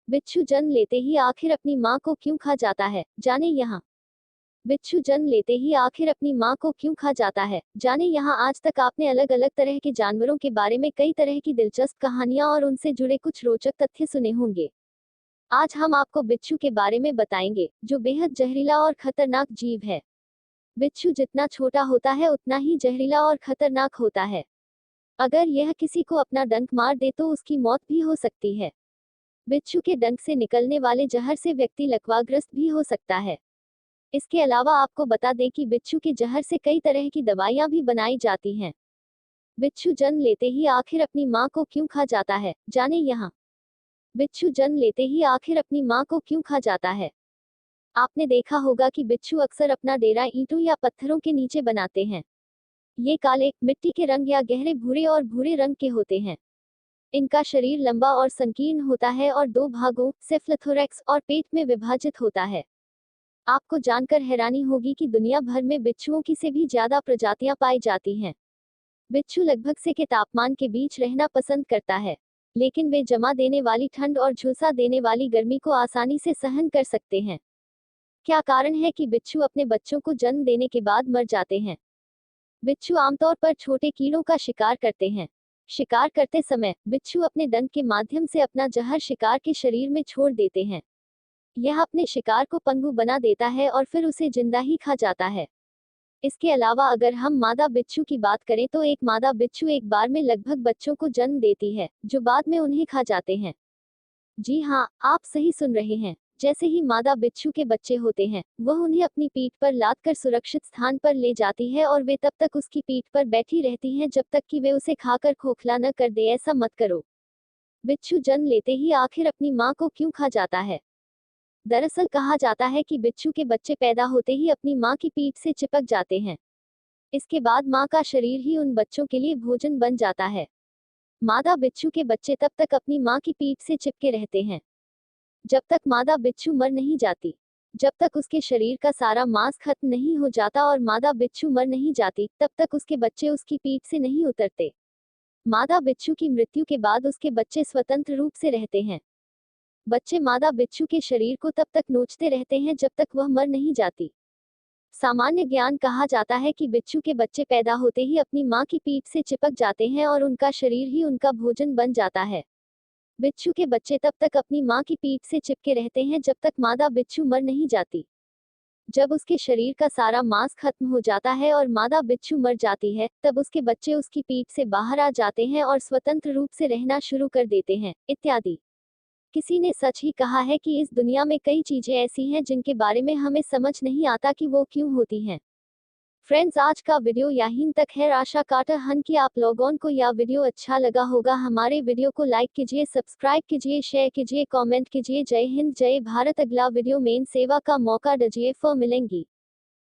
बिच्छू जन्म लेते ही आखिर अपनी मां को क्यों खा जाता है, जाने यहाँ। बिच्छू जन्म लेते ही आखिर अपनी मां को क्यों खा जाता है, जाने यहाँ। आज तक आपने अलग अलग तरह के जानवरों के बारे में कई तरह की दिलचस्प कहानियां और उनसे जुड़े कुछ रोचक तथ्य सुने होंगे। आज हम आपको बिच्छू के बारे में बताएंगे, जो बेहद जहरीला और खतरनाक जीव है। बिच्छू जितना छोटा होता है उतना ही जहरीला और खतरनाक होता है। अगर यह किसी को अपना डंक मार दे तो उसकी मौत भी हो सकती है। बिच्छू के डंक से निकलने वाले जहर से व्यक्ति लकवाग्रस्त भी हो सकता है। इसके अलावा आपको बता दें कि बिच्छू के जहर से कई तरह की दवाइयां भी बनाई जाती हैं। बिच्छू जन्म लेते ही आखिर अपनी मां को क्यों खा जाता है, जाने यहाँ। बिच्छू जन्म लेते ही आखिर अपनी मां को क्यों खा जाता है। आपने देखा होगा कि बिच्छू अक्सर अपना डेरा ईंटों या पत्थरों के नीचे बनाते हैं। ये काले, मिट्टी के रंग या गहरे भूरे और भूरे रंग के होते हैं। इनका शरीर लंबा और संकीर्ण होता है और दो भागों, सेफलोथोरैक्स और पेट में विभाजित होता है। आपको जानकर हैरानी होगी कि दुनिया भर में बिच्छुओं की से भी ज्यादा प्रजातियां पाई जाती हैं। बिच्छू लगभग से के तापमान के बीच रहना पसंद करता है, लेकिन वे जमा देने वाली ठंड और झुलसा देने वाली गर्मी को आसानी से सहन कर सकते हैं। क्या कारण है कि बिच्छू अपने बच्चों को जन्म देने के बाद मर जाते हैं। बिच्छू आमतौर पर छोटे कीड़ों का शिकार करते हैं। शिकार करते समय बिच्छू अपने डंक के माध्यम से अपना जहर शिकार के शरीर में छोड़ देते हैं। यह अपने शिकार को पंगु बना देता है और फिर उसे जिंदा ही खा जाता है। इसके अलावा अगर हम मादा बिच्छू की बात करें तो एक मादा बिच्छू एक बार में लगभग बच्चों को जन्म देती है, जो बाद में उन्हें खा जाते हैं। जी हाँ, आप सही सुन रहे हैं। जैसे ही मादा बिच्छू के बच्चे होते हैं, वह उन्हें अपनी पीठ पर लाद कर सुरक्षित स्थान पर ले जाती है और वे तब तक उसकी पीठ पर बैठी रहती हैं जब तक कि वे उसे खाकर खोखला न कर दे। ऐसा मत करो। बिच्छू जन्म लेते ही आखिर अपनी मां को क्यों खा जाता है। दरअसल कहा जाता है कि बिच्छू के बच्चे पैदा होते ही अपनी मां की पीठ से चिपक जाते हैं। इसके बाद मां का शरीर ही उन बच्चों के लिए भोजन बन जाता है। मादा बिच्छू के बच्चे तब तक अपनी मां की पीठ से चिपके रहते हैं जब तक मादा बिच्छू मर नहीं जाती। जब तक उसके शरीर का सारा मांस खत्म नहीं हो जाता और मादा बिच्छू मर नहीं जाती, तब तक उसके बच्चे उसकी पीठ से नहीं उतरते। मादा बिच्छू की मृत्यु के बाद उसके बच्चे स्वतंत्र रूप से रहते हैं। बच्चे मादा बिच्छू के शरीर को तब तक नोचते रहते हैं जब तक वह मर नहीं जाती। सामान्य ज्ञान कहा जाता है कि बिच्छू के बच्चे पैदा होते ही अपनी मां की पीठ से चिपक जाते हैं और उनका शरीर ही उनका भोजन बन जाता है। बिच्छू के बच्चे तब तक अपनी मां की पीठ से चिपके रहते हैं जब तक मादा बिच्छू मर नहीं जाती। जब उसके शरीर का सारा मांस खत्म हो जाता है और मादा बिच्छू मर जाती है, तब उसके बच्चे उसकी पीठ से बाहर आ जाते हैं और स्वतंत्र रूप से रहना शुरू कर देते हैं, इत्यादि। किसी ने सच ही कहा है कि इस दुनिया में कई चीजें ऐसी हैं जिनके बारे में हमें समझ नहीं आता कि वो क्यों होती हैं। फ्रेंड्स, आज का वीडियो यहीं तक है। आशा करता हूं कि आप लोगों को यह वीडियो अच्छा लगा होगा। हमारे वीडियो को लाइक कीजिए, सब्सक्राइब कीजिए, शेयर कीजिए, कमेंट कीजिए। जय हिंद, जय भारत। अगला वीडियो में सेवा का मौका दीजिए, फिर मिलेंगी।